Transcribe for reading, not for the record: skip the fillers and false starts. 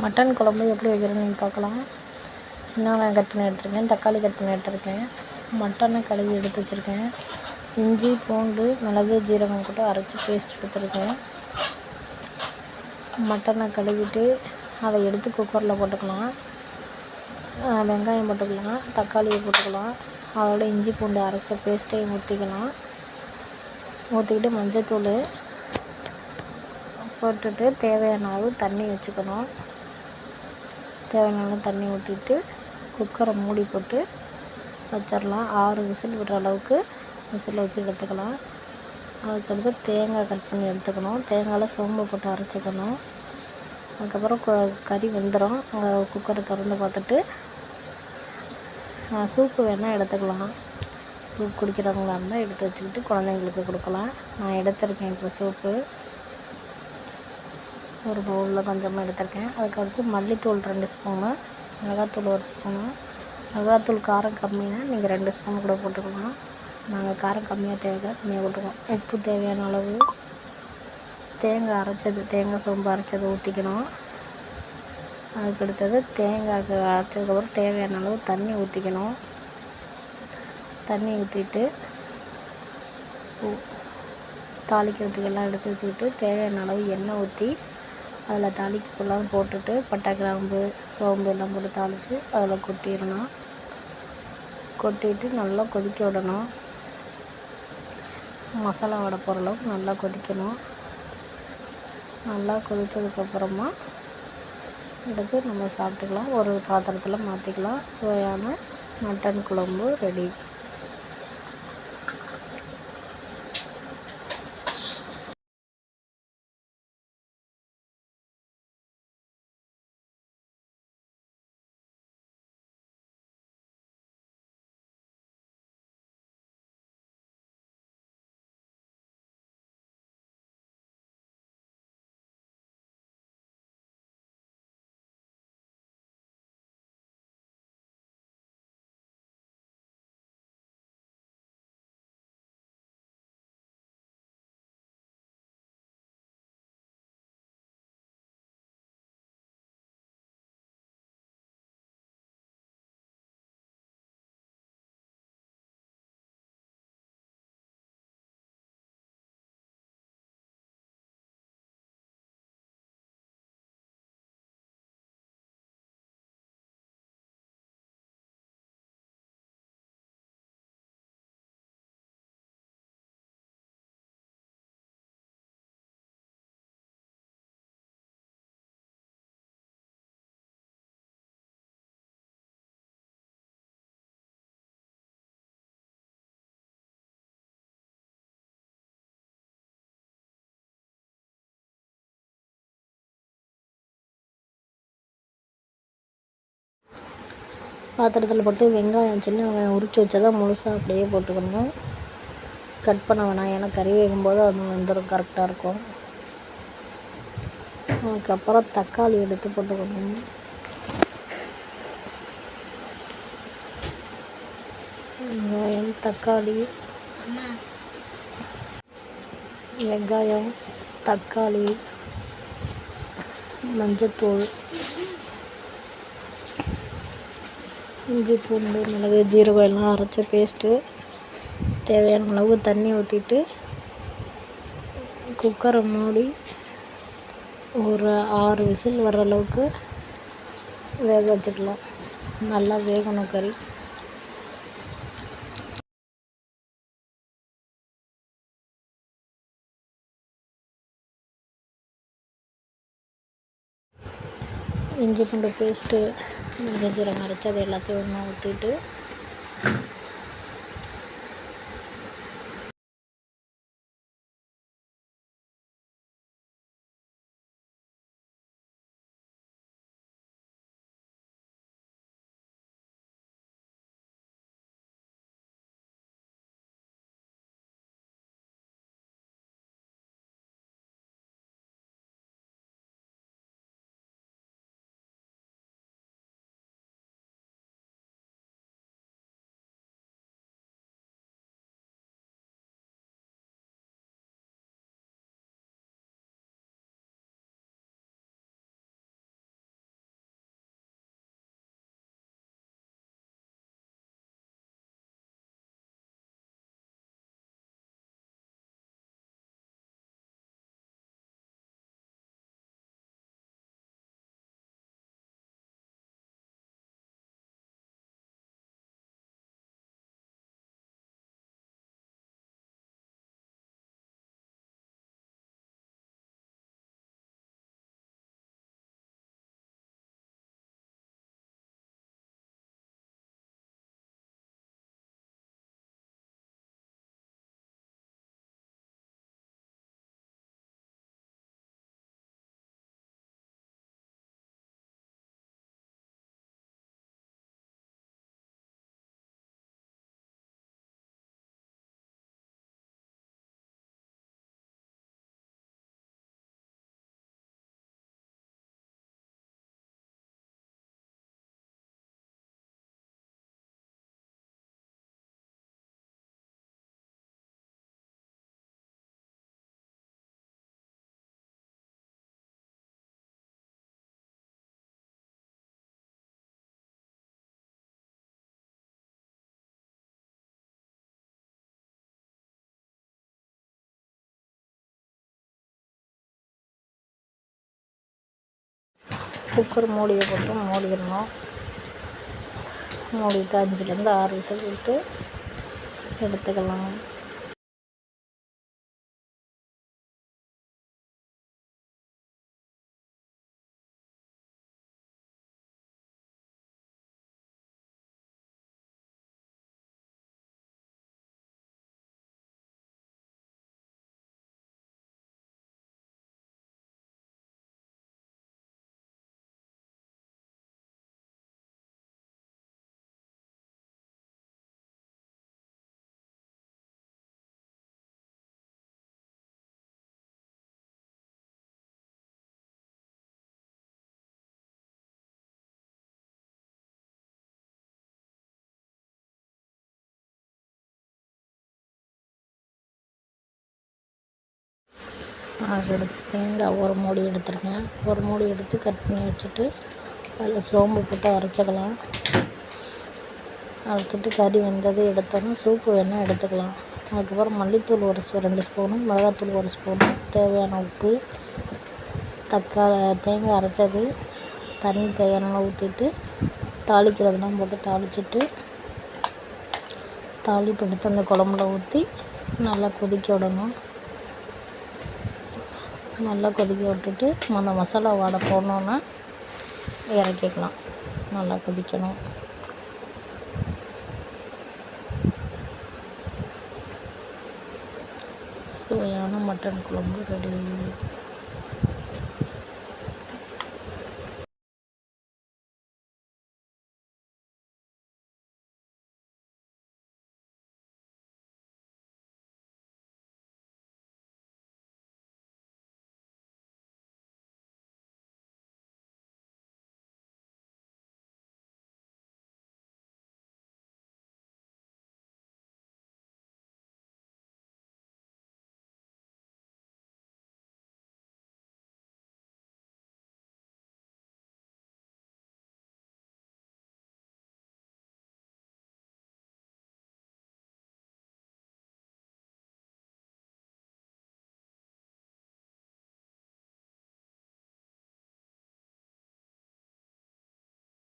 Mutton குழம்பு எப்படி வைக்கிறேன்னு பார்க்கலாம். சின்ன வெங்காயம் கட் பண்ணி எடுத்துருக்கேன், தக்காளி கட் பண்ணி எடுத்துருக்கேன், மட்டனை கழுவி எடுத்து வச்சுருக்கேன், இஞ்சி பூண்டு மிளகு ஜீரகம் போட்டு அரைச்சி பேஸ்ட் எடுத்துருக்கேன். மட்டனை கழுவிட்டு அதை எடுத்து குக்கரில் போட்டுக்கலாம். வெங்காயம் போட்டுக்கலாம், தக்காளியை போட்டுக்கலாம், அதோட இஞ்சி பூண்டு அரைச்ச பேஸ்ட்டையும் ஊற்றிக்கலாம். ஊற்றிக்கிட்டு மஞ்சத்தூள் போட்டுட்டு தேவையான அளவு தண்ணி வச்சுக்கணும். தேவையான அளவு தண்ணி ஊற்றிட்டு குக்கரை மூடி போட்டு வச்சிடலாம். 6 விசில் விடுற அளவுக்கு விசில் வச்சு எடுத்துக்கலாம். அதுக்கடுத்து தேங்காய் கட் பண்ணி எடுத்துக்கணும். தேங்காயில் சோம்பு போட்டு அரைச்சிக்கணும். அதுக்கப்புறம் கறி வெந்துடும். குக்கரை திறந்து பார்த்துட்டு சூப்பு வேணால் எடுத்துக்கலாம். சூப் குடிக்கிறவங்களா இருந்தால் எடுத்து வச்சுக்கிட்டு குழந்தைங்களுக்கு கொடுக்கலாம். நான் எடுத்துருக்கேன். இப்போ சூப்பு ஒரு பவுலில் கொஞ்சமாக எடுத்துருக்கேன். அதுக்கடுத்து மல்லித்தூள் 2 ஸ்பூனு, மிளகாத்தூள் 1 ஸ்பூனு. மிளகாத்தூள் காரம் கம்மினா நீங்கள் 2 ஸ்பூன் கூட போட்டுக்கலாம். நாங்கள் காரம் கம்மியாக கம்மியாக போட்டுருக்கோம். உப்பு தேவையான அளவு, தேங்காய் சோம்பு அரைச்சது ஊற்றிக்கணும். அதுக்கடுத்தது தேங்காய்க்கு அரைச்சதுக்கப்புறம் தேவையான அளவு தண்ணி ஊற்றிக்கணும். தண்ணி ஊற்றிட்டு தாளிக்கிறதுக்கு எல்லாம் எடுத்து வச்சுக்கிட்டு தேவையான அளவு எண்ணெய் ஊற்றி அதில் தாளிக்கெல்லாம் போட்டுட்டு பட்டை கிராம்பு சோம்பு எல்லாம் போட்டு தாளித்து அதில் கொட்டிடணும். கொட்டிட்டு நல்லா கொதிக்க விடணும். மசாலா வடை போகிற அளவுக்கு நல்லா கொதிக்கணும். நல்லா கொதித்ததுக்கப்புறமா எடுத்து நம்ம சாப்பிட்டுக்கலாம். ஒரு பாத்திரத்தில் மாற்றிக்கலாம். சுவையான மட்டன் குழம்பு ரெடி. பாத்திரத்தில் போட்டு சின்ன வெங்காயம் உரித்து வச்சதை முழுசாக அப்படியே போட்டுக்கணும். கட் பண்ண வேணாம், ஏன்னா கறி வேகும்போது அது வெந்துடும், கரெக்டாக இருக்கும். அதுக்கப்புறம் தக்காளி எடுத்து போட்டுக்கணும். வெங்காயம் தக்காளி மஞ்சத்தூள் இஞ்சி பூண்டு மிளகு ஜீரகம் எல்லாம் அரைச்ச பேஸ்ட்டு தேவையான அளவு தண்ணி ஊற்றிட்டு குக்கரை மூடி ஒரு 6 விசில் வர்ற அளவுக்கு வேக வச்சுக்கலாம். நல்லா வேகணும் கறி. இஞ்சி பூண்டு பேஸ்ட்டு மஞ்சள் ஜீரகம் அரைச்சி அது எல்லாத்தையும் ஒன்றா ஊற்றிட்டு குக்கர் மூடியை போட்டு மூடிடணும். மூடிட்டு 5லேருந்து 6 விசில் விட்டு எடுத்துக்கலாம். எடுத்து தேங்காய் ஒரு மூடி எடுத்துருக்கேன். ஒரு மூடி எடுத்து கட் பண்ணி வச்சுட்டு அதில் சோம்பு போட்டு அரைச்சிக்கலாம். அரைச்சிட்டு கறி வெந்தது எடுத்தோன்னா சூப்பு வேணால் எடுத்துக்கலாம். அதுக்கப்புறம் மல்லித்தூள் ஒரு 2 ஸ்பூனு, மிளகாத்தூள் 1 ஸ்பூனு, தேவையான உப்பு, தேங்காய் அரைச்சது, தண்ணி தேவையான ஊற்றிட்டு தாளிக்கிறதுலாம் போட்டு தாளிச்சிட்டு தாளிப்பு எடுத்து அந்த குழம்புல ஊற்றி நல்லா கொதிக்க விடணும். நல்லா கொதிக்க விட்டுட்டு அந்த மசாலா வாடை போடணுன்னா இறக்கிக்கலாம். நல்லா கொதிக்கணும். சுவையான மட்டன் குழம்பு ரெடி.